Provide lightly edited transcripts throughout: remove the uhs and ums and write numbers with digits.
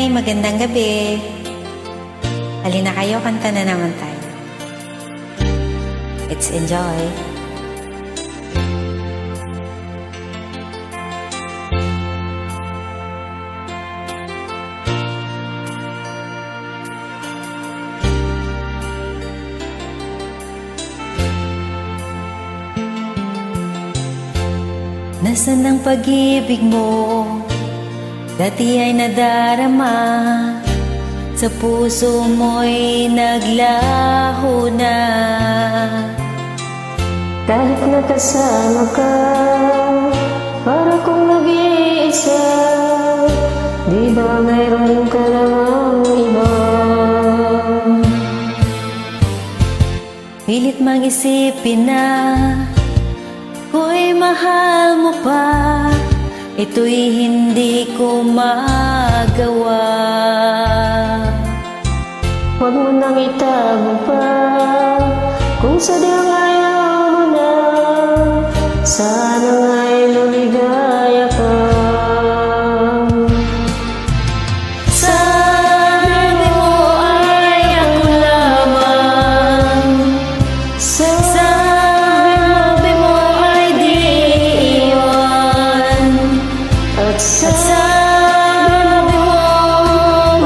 magandang gabi. Halina kayo, kanta na naman tayo. Let's enjoy. Nasaan ang pag-ibig mo? Dati ay nadarama, sa puso mo'y naglaho na. Kahit nakasama ka, para kong nag-iisa, di ba mayroon ka namang iba? Pilit mang isipin na ko'y mahal mo pa, ito'y hindi ko magawa. Huwag mo nang itago pa, kung sadyang ayaw mo na, sana nga'y lumigaya ka. Sabi mo ay ako lamang, sabi mo ay di iwan, At sabi mo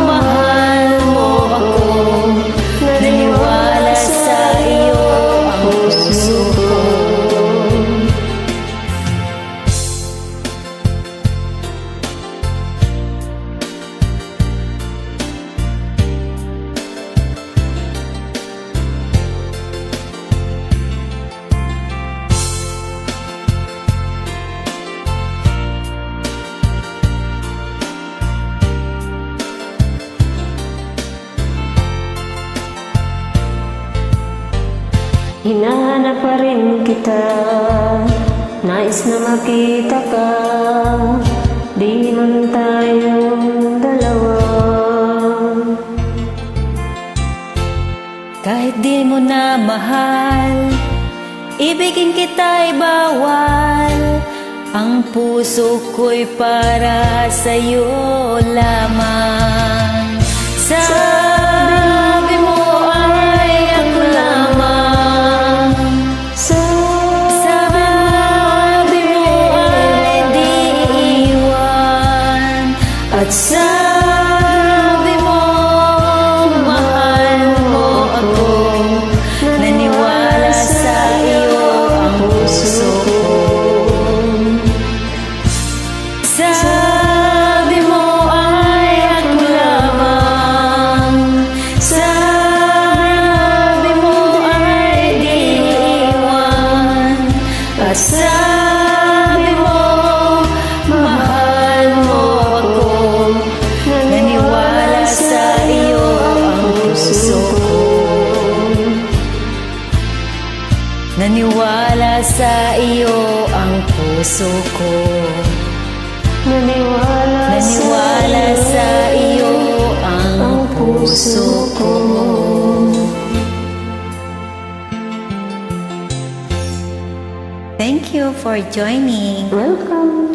mahal mo ako, naniwala sa iyo ang puso ko. hinahanap pa rin kita, nais na makita ka, di man tayong dalawa. Kahit di mo na mahal, ibigin kita'y bawal, ang puso ko'y para sa'yo lamang. Sabi mo ay ako lamang, sabi mo ay di iwan, at sabi mo mahal mo ako, naniwala sa iyo ang puso ko. Sabi mo ay ako lamang, sabi mo ay di iwan, at sabi mo mahal mo ako, naniwala sa iyo ang puso ko. Naniwala sa iyo ang puso ko. Naniwala sa iyo ang puso ko. Thank you for joining. Welcome.